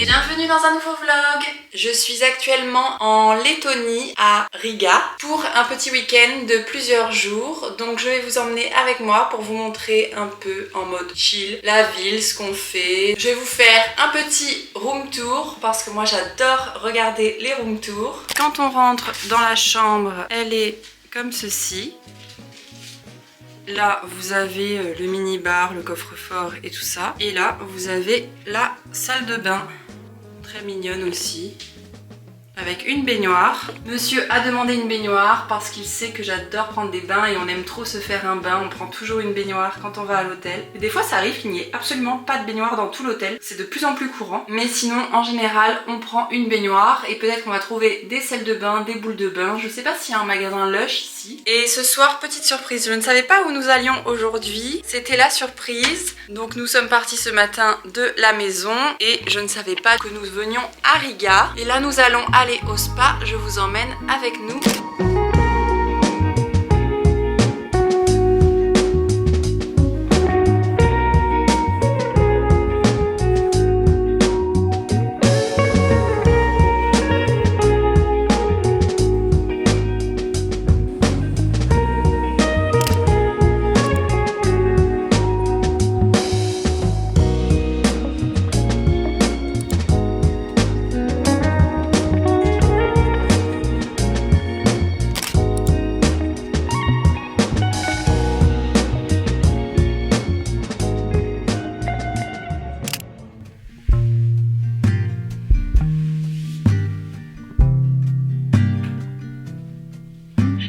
et bienvenue dans un nouveau vlog. Je suis actuellement en Lettonie, à Riga, pour un petit week-end de plusieurs jours. Donc je vais vous emmener avec moi pour vous montrer un peu en mode chill la ville, ce qu'on fait. Je vais vous faire un petit room tour parce que moi j'adore regarder les room tours. Quand on rentre dans la chambre, elle est comme ceci. Là, vous avez le mini-bar, le coffre-fort et tout ça. Et là, vous avez la salle de bain. Très mignonne aussi. Avec une baignoire. Monsieur a demandé une baignoire parce qu'il sait que j'adore prendre des bains et on aime trop se faire un bain. On prend toujours une baignoire quand on va à l'hôtel. Mais des fois, ça arrive qu'il n'y ait absolument pas de baignoire dans tout l'hôtel. C'est de plus en plus courant. Mais sinon, en général, on prend une baignoire et peut-être qu'on va trouver des salles de bain, des boules de bain. Je sais pas s'il y a un magasin Lush ici. Et ce soir, petite surprise. Je ne savais pas où nous allions aujourd'hui. C'était la surprise. Donc nous sommes partis ce matin de la maison et je ne savais pas que nous venions à Riga. Et là, nous allons aller au spa, je vous emmène avec nous.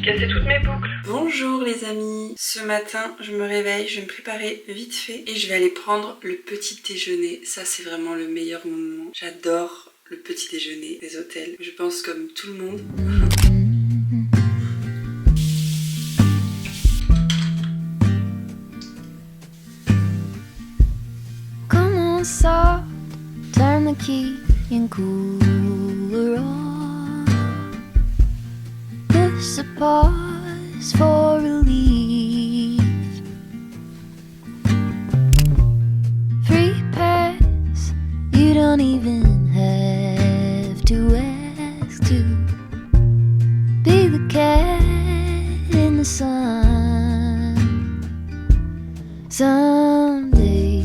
Casser toutes mes boucles. Bonjour les amis. Ce matin, je me réveille, je vais me préparer vite fait et je vais aller prendre le petit déjeuner. Ça, c'est vraiment le meilleur moment. J'adore le petit déjeuner des hôtels. Je pense comme tout le monde. Come on, soft, turn the key and cooler on. This a pause for relief. Free pass, you don't even have to ask to be the cat in the sun someday.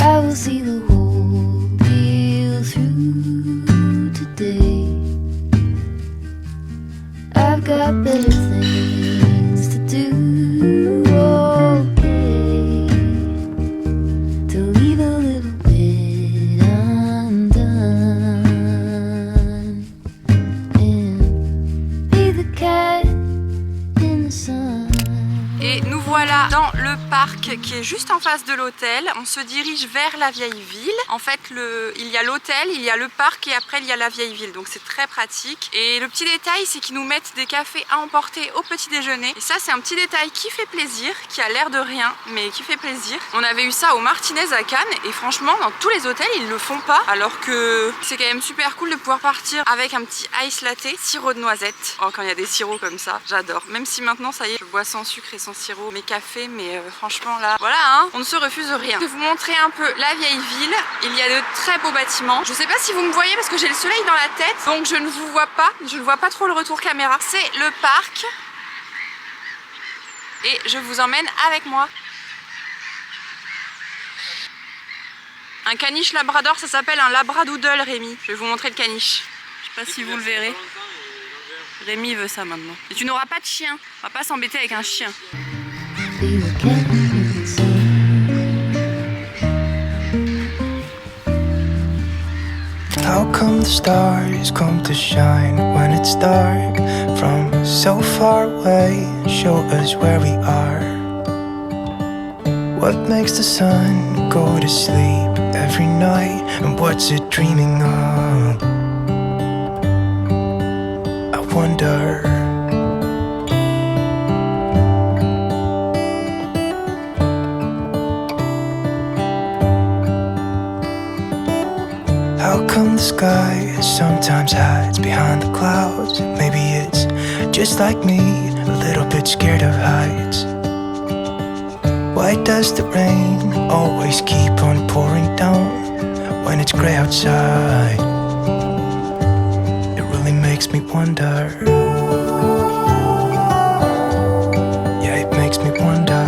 I will see the whole deal through today. I've got better things to do, okay, to leave a little bit undone and be the cat in the sun. Et nous voilà dans le parc qui est juste en face de l'hôtel. On se dirige vers la vieille ville. En fait, il y a l'hôtel, il y a le parc et après il y a la vieille ville. Donc c'est très pratique. Et le petit détail, c'est qu'ils nous mettent des cafés à emporter au petit déjeuner. Et ça, c'est un petit détail qui fait plaisir, qui a l'air de rien, mais qui fait plaisir. On avait eu ça au Martinez à Cannes et franchement, dans tous les hôtels, ils le font pas. Alors que c'est quand même super cool de pouvoir partir avec un petit ice latte, sirop de noisette. Oh, quand il y a des sirops comme ça, j'adore. Même si maintenant, ça y est, je bois sans sucre et sans sirop mes cafés, mais franchement là, voilà, hein, on ne se refuse rien. Je vais vous montrer un peu la vieille ville. Il y a de très beaux bâtiments. Je sais pas si vous me voyez parce que j'ai le soleil dans la tête, donc je ne vous vois pas. Je ne vois pas trop le retour caméra. C'est le parc. Et je vous emmène avec moi. Un caniche labrador, ça s'appelle un labradoodle, Rémi. Je vais vous montrer le caniche. Je sais pas si vous le verrez. Rémi veut ça maintenant. Et tu n'auras pas de chien. On va pas s'embêter avec un chien. How come the stars come to shine when it's dark from so far away? Show us where we are. What makes the sun go to sleep every night? And what's it dreaming of? I wonder. How come the sky sometimes hides behind the clouds? Maybe it's just like me, a little bit scared of heights. Why does the rain always keep on pouring down when it's grey outside? It really makes me wonder. Yeah, it makes me wonder.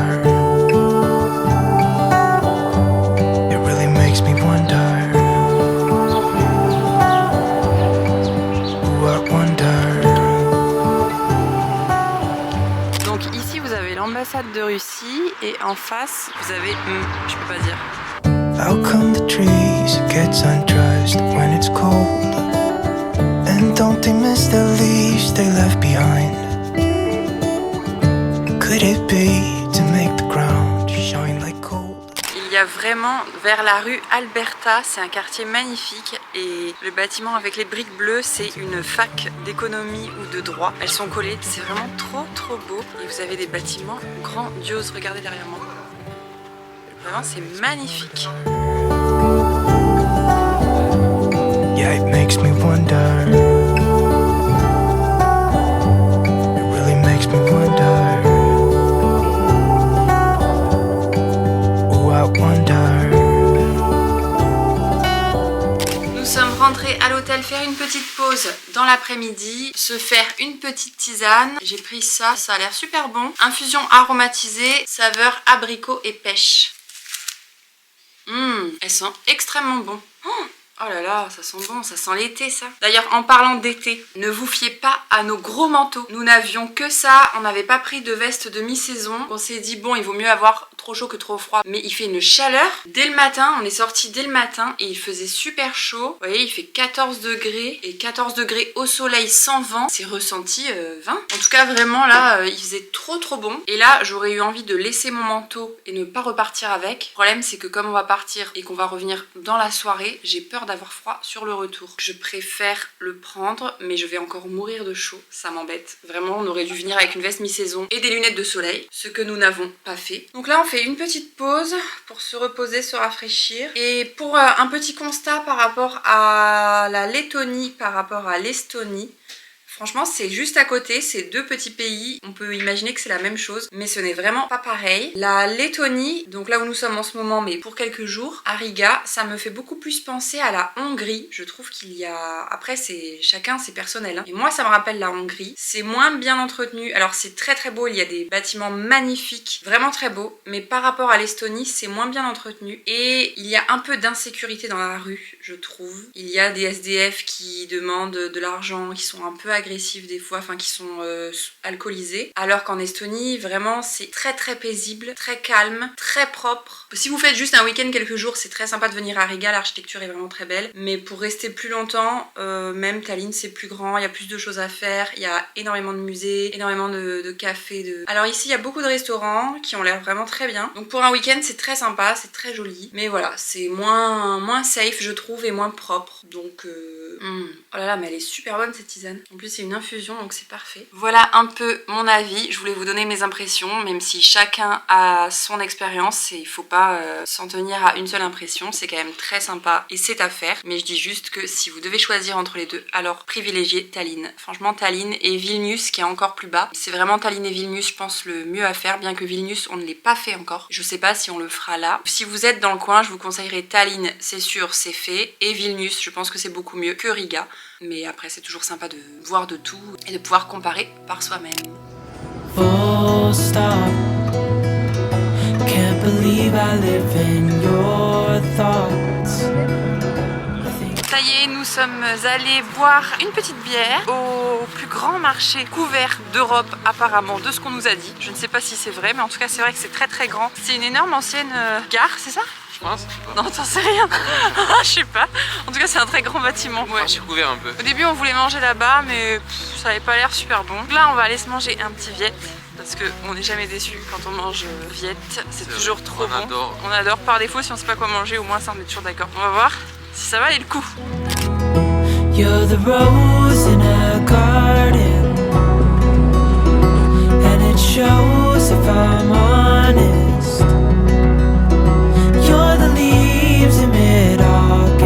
It really makes me wonder. Ooh, I wonder. Donc ici vous avez l'ambassade de Russie et en face vous avez, je peux pas dire. How come the trees get undressed when it's cold? And don't they miss the leaves they left behind? Could it be to make the ground shine like gold? Il y a vraiment vers la rue Alberta, c'est un quartier magnifique et le bâtiment avec les briques bleues c'est une fac d'économie ou de droit. Elles sont collées, c'est vraiment trop beau et vous avez des bâtiments grandioses, regardez derrière moi. Vraiment c'est magnifique. Yeah, it makes me wonder. It really makes me wonder. Ooh, I wonder. Nous sommes rentrés à l'hôtel faire une petite pause dans l'après-midi, se faire une petite tisane. J'ai pris ça, ça a l'air super bon. Infusion aromatisée, saveur abricot et pêche. Elles sont extrêmement bon. Oh là là, ça sent bon, ça sent l'été ça. D'ailleurs, en parlant d'été, ne vous fiez pas à nos gros manteaux. Nous n'avions que ça, on n'avait pas pris de veste de mi-saison. On s'est dit, bon, il vaut mieux avoir trop chaud que trop froid. Mais il fait une chaleur. Dès le matin, on est sorti dès le matin et il faisait super chaud. Vous voyez, il fait 14 degrés et 14 degrés au soleil sans vent. C'est ressenti 20. En tout cas, vraiment là, il faisait trop bon. Et là, j'aurais eu envie de laisser mon manteau et ne pas repartir avec. Le problème, c'est que comme on va partir et qu'on va revenir dans la soirée, j'ai peur d'avoir froid sur le retour. Je préfère le prendre, mais je vais encore mourir de chaud. Ça m'embête. Vraiment, on aurait dû venir avec une veste mi-saison et des lunettes de soleil, ce que nous n'avons pas fait. Donc là, on fait une petite pause pour se reposer, se rafraîchir. Et pour un petit constat par rapport à la Lettonie, par rapport à l'Estonie, franchement, c'est juste à côté, c'est deux petits pays. On peut imaginer que c'est la même chose, mais ce n'est vraiment pas pareil. La Lettonie, donc là où nous sommes en ce moment, mais pour quelques jours, à Riga, ça me fait beaucoup plus penser à la Hongrie. Je trouve qu'il y a... Après, c'est chacun, c'est personnel. Hein. Et moi, ça me rappelle la Hongrie. C'est moins bien entretenu. Alors, c'est très beau. Il y a des bâtiments magnifiques, vraiment très beaux. Mais par rapport à l'Estonie, c'est moins bien entretenu. Et il y a un peu d'insécurité dans la rue, je trouve. Il y a des SDF qui demandent de l'argent, qui sont un peu agressifs des fois, enfin qui sont alcoolisés. Alors qu'en Estonie, vraiment, c'est très paisible, très calme, très propre. Si vous faites juste un week-end quelques jours, c'est très sympa de venir à Riga, l'architecture est vraiment très belle. Mais pour rester plus longtemps, même Tallinn c'est plus grand, il y a plus de choses à faire, il y a énormément de musées, énormément de cafés. Alors ici, il y a beaucoup de restaurants qui ont l'air vraiment très bien. Donc pour un week-end, c'est très sympa, c'est très joli. Mais voilà, c'est moins safe, je trouve, et moins propre. Donc, oh là là, mais elle est super bonne cette tisane. En plus, c'est une infusion, donc c'est parfait. Voilà un peu mon avis. Je voulais vous donner mes impressions, même si chacun a son expérience et il faut pas s'en tenir à une seule impression. C'est quand même très sympa et c'est à faire. Mais je dis juste que si vous devez choisir entre les deux, alors privilégiez Tallinn. Franchement, Tallinn et Vilnius qui est encore plus bas. C'est vraiment Tallinn et Vilnius, je pense, le mieux à faire, bien que Vilnius, on ne l'ait pas fait encore. Je sais pas si on le fera là. Si vous êtes dans le coin, je vous conseillerais Tallinn, c'est sûr, c'est fait. Et Vilnius, je pense que c'est beaucoup mieux que Riga. Mais après, c'est toujours sympa de voir de tout et de pouvoir comparer par soi-même. Full stop. Can't believe I live in your thoughts. Ça y est, nous sommes allés boire une petite bière au plus grand marché couvert d'Europe apparemment, de ce qu'on nous a dit. Je ne sais pas si c'est vrai, mais en tout cas c'est vrai que c'est très grand. C'est une énorme ancienne gare, c'est ça ? Je pense. Non, t'en sais rien. Je sais pas. En tout cas, c'est un très grand bâtiment. Ouais. J'ai couvert un peu. Au début, on voulait manger là-bas, mais ça avait pas l'air super bon. Donc là, on va aller se manger un petit viette. Parce qu'on n'est jamais déçu quand on mange viette. C'est toujours vrai. trop On bon. adore. On adore par défaut. Si on sait pas quoi manger, au moins ça, on est toujours d'accord. On va voir si ça valait le coup. You're the rose in a garden, and it shows if I'm honest. You're the leaves in mid-August,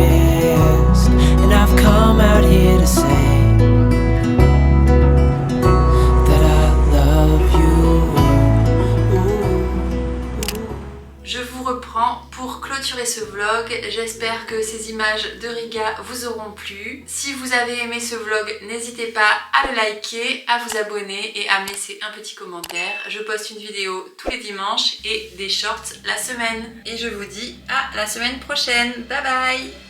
maintenant, pour clôturer ce vlog, j'espère que ces images de Riga vous auront plu. Si vous avez aimé ce vlog, n'hésitez pas à le liker, à vous abonner et à me laisser un petit commentaire. Je poste une vidéo tous les dimanches et des shorts la semaine. Et je vous dis à la semaine prochaine. Bye bye!